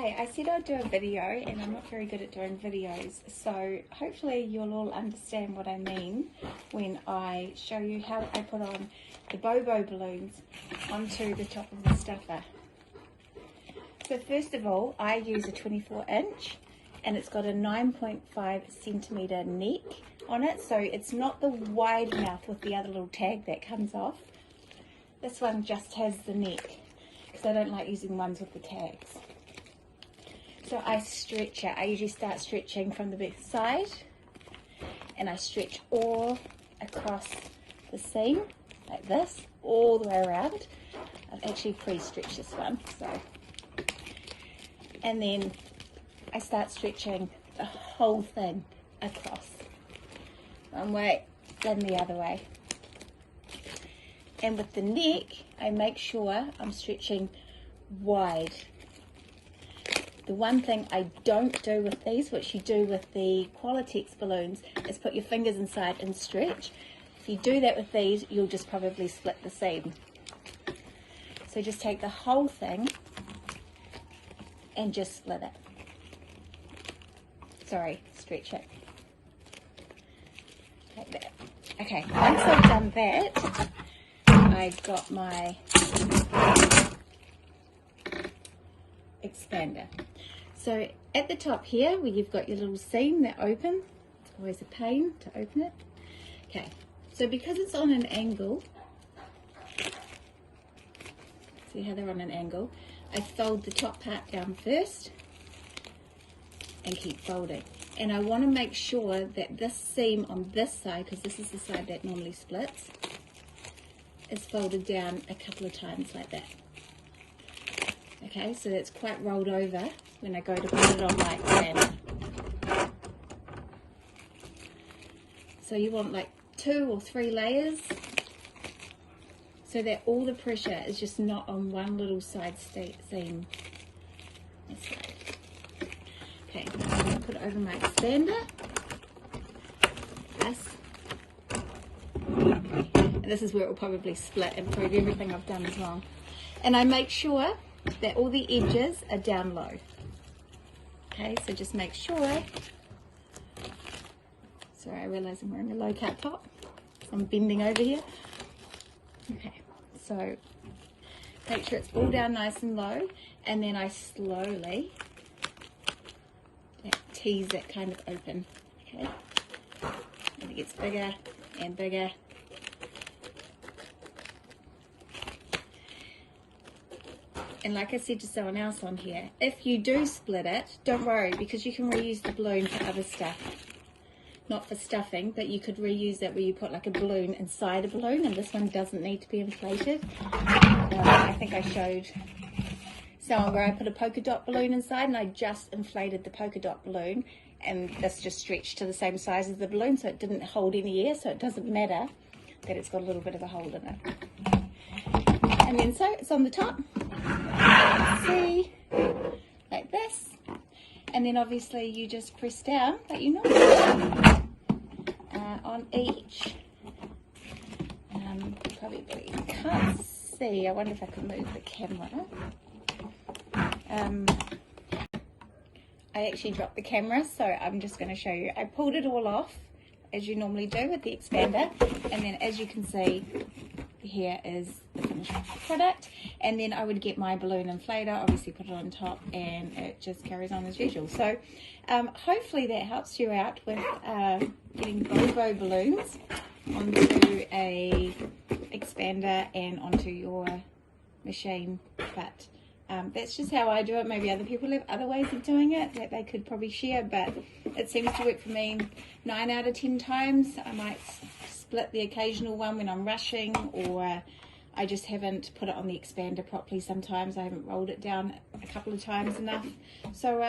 Hey, I said I'd do a video and I'm not very good at doing videos, so hopefully you'll all understand what I mean when I show you how I put on the Bobo balloons onto the top of the stuffer. So first of all, I use a 24-inch and it's got a 9.5 centimetre neck on it, so it's not the wide mouth with the other little tag that comes off. This one just has the neck because I don't like using ones with the tags. So I stretch it. I usually start stretching from the back side and I stretch all across the seam like this, all the way around. I've actually pre-stretched this one, so. And then I start stretching the whole thing across. One way, then the other way. And with the neck, I make sure I'm stretching wide. The one thing I don't do with these, which you do with the Qualitex balloons, is put your fingers inside and stretch. If you do that with these, you'll just probably split the seam. So just take the whole thing and just split it. Sorry, stretch it. Like that. Okay, once I've done that, I've got my expander. So at the top here, where you've got your little seam that open, it's always a pain to open it. Okay, so because it's on an angle, see how they're on an angle, I fold the top part down first and keep folding. And I want to make sure that this seam on this side, because this is the side that normally splits, is folded down a couple of times like that. Okay, so it's quite rolled over when I go to put it on my expander. So you want like 2 or 3 layers so that all the pressure is just not on one little side seam. Okay, I'm going to put it over my expander. Yes. And this is where it will probably split and prove everything I've done is wrong. And I make sure that all the edges are down low. Okay, so just make sure. Sorry, I realise I'm wearing a low cut top. I'm bending over here. Okay, so make sure it's all down nice and low, and then I slowly tease it kind of open. Okay, and it gets bigger and bigger. And like I said to someone else on here, if you do split it, don't worry, because you can reuse the balloon for other stuff. Not for stuffing, but you could reuse it where you put like a balloon inside a balloon, and this one doesn't need to be inflated. I think I showed someone where I put a polka dot balloon inside and I just inflated the polka dot balloon, and this just stretched to the same size as the balloon, so it didn't hold any air, so it doesn't matter that it's got a little bit of a hole in it. And then so it's on the top. See, like this, and then obviously you just press down like you normally on each. Probably can't see. I wonder if I can move the camera. I actually dropped the camera, so I'm just going to show you. I pulled it all off as you normally do with the expander, and then as you can see, here is the finished product. And then I would get my balloon inflator, obviously put it on top, and it just carries on as usual. So hopefully that helps you out with getting Bobo balloons onto a expander and onto your machine. But that's just how I do it. Maybe other people have other ways of doing it that they could probably share, but it seems to work for me 9 out of 10 times. I might split the occasional one when I'm rushing, or I just haven't put it on the expander properly. Sometimes I haven't rolled it down a couple of times enough. So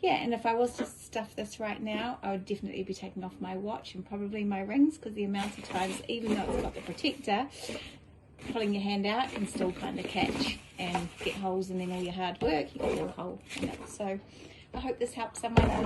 yeah, and if I was to stuff this right now, I would definitely be taking off my watch and probably my rings, because the amount of times, even though it's got the protector, pulling your hand out can still kind of catch and get holes, and then all your hard work, you get a little hole in it. So I hope this helps someone.